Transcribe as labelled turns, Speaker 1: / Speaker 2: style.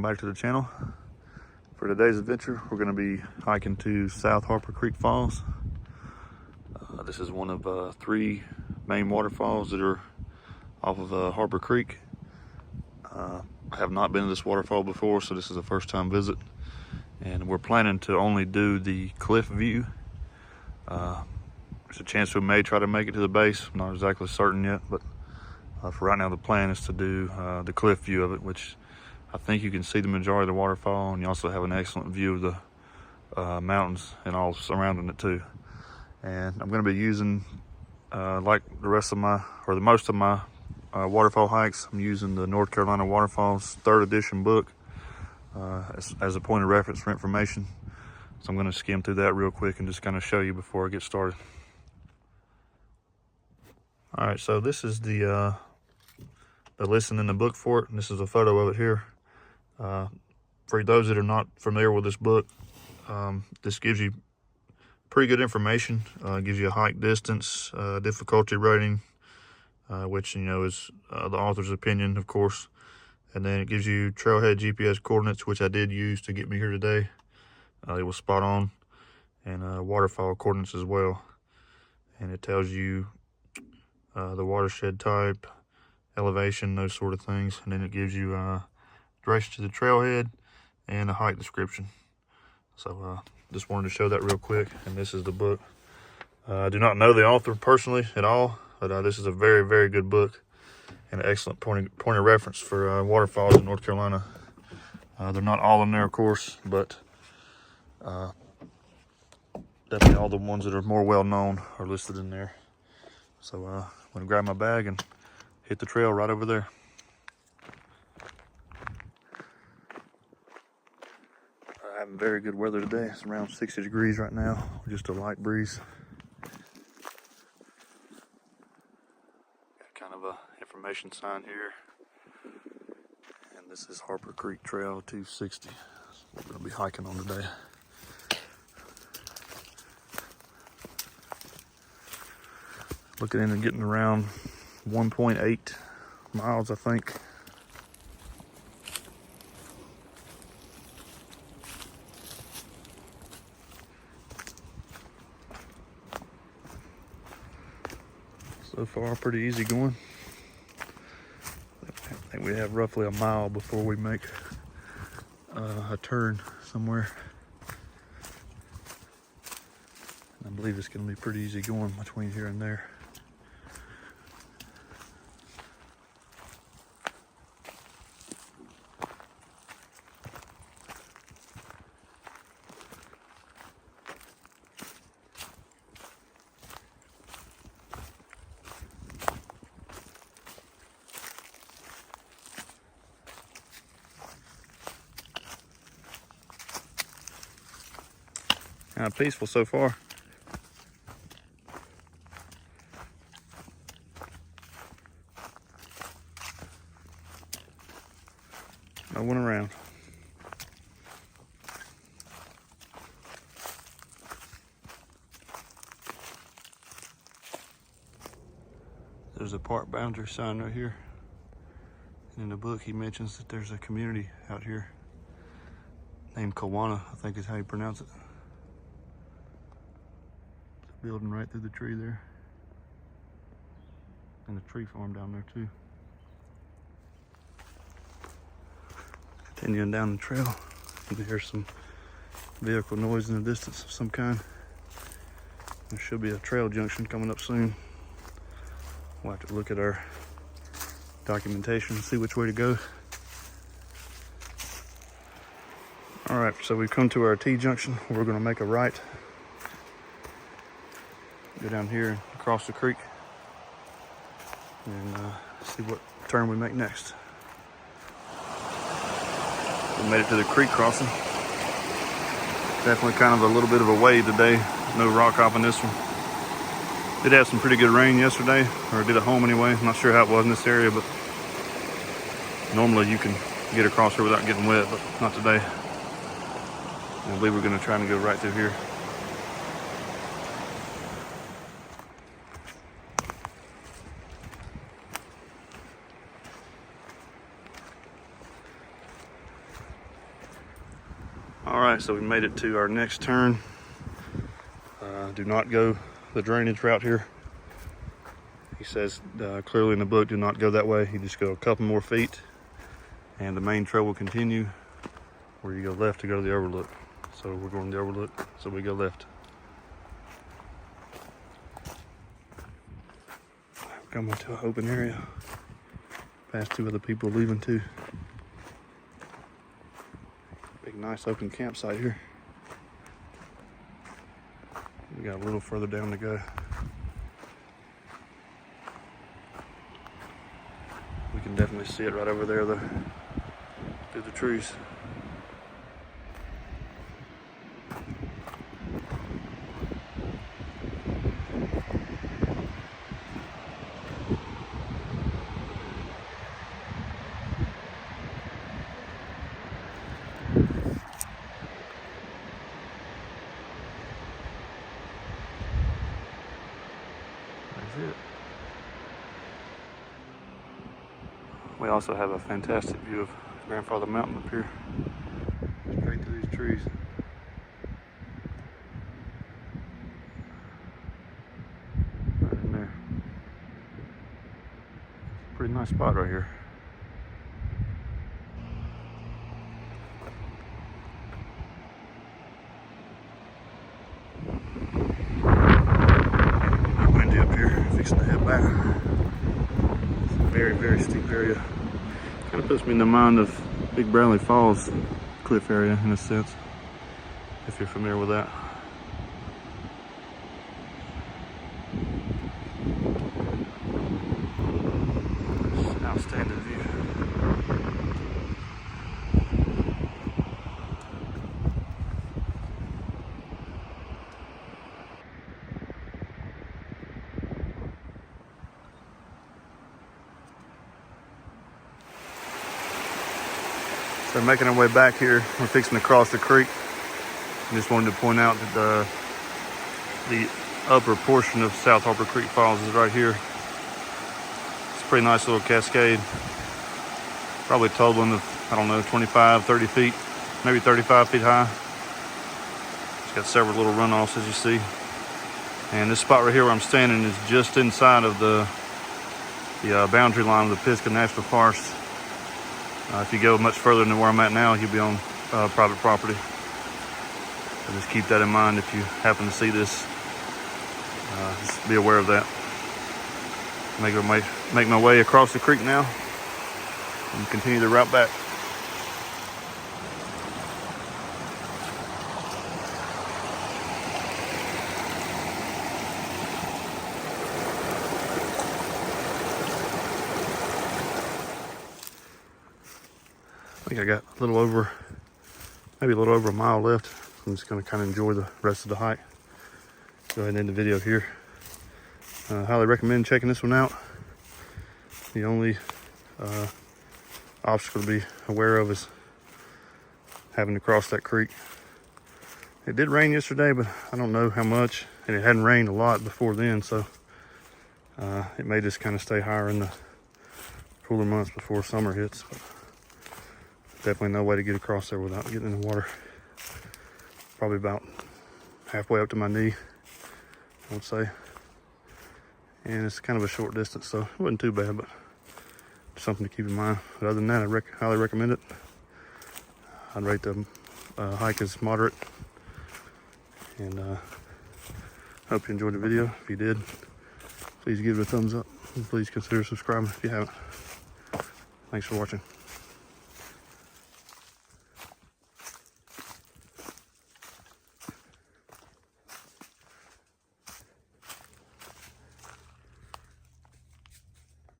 Speaker 1: back to the channel. For today's adventure, we're going to be hiking to South Harper Creek Falls. This is one of 3 main waterfalls that are off of Harper Creek. I have not been to this waterfall before, so this is a first time visit. And we're planning to only do the cliff view. There's a chance we may try to make it to the base. I'm not exactly certain yet, but for right now the plan is to do the cliff view of it, which I think you can see the majority of the waterfall, and you also have an excellent view of the mountains and all surrounding it too. And I'm going to be using, like the rest of my, or the most of my waterfall hikes, I'm using the North Carolina Waterfalls 3rd edition book as a point of reference for information. So I'm going to skim through that real quick and just kind of show you before I get started. All right, so this is the listing in the book for it, and this is a photo of it here. For those that are not familiar with this book, this gives you pretty good information. Gives you a hike distance, difficulty rating, which is the author's opinion, of course, and then it gives you trailhead GPS coordinates, which I did use to get me here today. It was spot on, and waterfall coordinates as well. And it tells you the watershed type, elevation, those sort of things, and then it gives you direction to the trailhead and a hike description. So just wanted to show that real quick, and this is the book. I do not know the author personally at all, but this is a very, very good book and an excellent point of reference for waterfalls in North Carolina. They're not all in there, of course, but definitely all the ones that are more well known are listed in there. So I'm gonna grab my bag and hit the trail right over there. Having very good weather today. It's around 60 degrees right now, just a light breeze. Got kind of a information sign here. And this is Harper Creek Trail 260. That's what we're gonna be hiking on today. Looking into getting around 1.8 miles, I think. So far, pretty easy going. I think we have roughly a mile before we make a turn somewhere. And I believe it's going to be pretty easy going between here and there. Kind of peaceful so far. No one around. There's a park boundary sign right here. And in the book, he mentions that there's a community out here named Kawana, I think is how you pronounce it. Building right through the tree there, and a tree farm down there too. Continuing down the trail, you can hear some vehicle noise in the distance of some kind. There should be a trail junction coming up soon. We'll have to look at our documentation and see which way to go. All right, so we've come to our T-junction. We're going to make a right. Go down here and across the creek and see what turn we make next. We made it to the creek crossing. Definitely kind of a little bit of a wave today. No rock hopping this one. Did have some pretty good rain yesterday, or did at home anyway. I'm not sure how it was in this area, but normally you can get across here without getting wet, but not today. I believe we're going to try and go right through here. Alright, so we made it to our next turn. Do not go the drainage route here. He says clearly in the book, do not go that way. You just go a couple more feet and the main trail will continue, where you go left to go to the overlook. So we're going to the overlook, so we go left. Coming to an open area. Past two other people leaving too. Big nice open campsite here. We got a little further down to go. We can definitely see it right over there though, through the trees. That's it. We also have a fantastic view of Grandfather Mountain up here, straight through these trees. Right in there. Pretty nice spot right here. Windy up here, fixing to head back. It's a very, very steep area. Kind of puts me in the mind of Big Bradley Falls cliff area in a sense, if you're familiar with that. It's an outstanding view. So making our way back here, we're fixing to cross the creek. I just wanted to point out that the upper portion of South Harper Creek Falls is right here. It's a pretty nice little cascade. Probably totaling of, I don't know, 25, 30 feet, maybe 35 feet high. It's got several little runoffs as you see. And this spot right here where I'm standing is just inside of the boundary line of the Pisgah National Forest. If you go much further than where I'm at now, you'll be on private property. So just keep that in mind if you happen to see this. Just be aware of that. Make my way across the creek now and continue the route back. I think I got a little over, maybe a little over a mile left. I'm just going to kind of enjoy the rest of the hike. Go ahead and end the video here. Highly recommend checking this one out. The only obstacle to be aware of is having to cross that creek. It did rain yesterday, but I don't know how much, and it hadn't rained a lot before then, so it may just kind of stay higher in the cooler months before summer hits. But definitely no way to get across there without getting in the water. Probably about halfway up to my knee, I would say. And it's kind of a short distance, so it wasn't too bad, but something to keep in mind. But other than that, I highly recommend it. I'd rate the hike as moderate. And hope you enjoyed the video. If you did, please give it a thumbs up. And please consider subscribing if you haven't. Thanks for watching.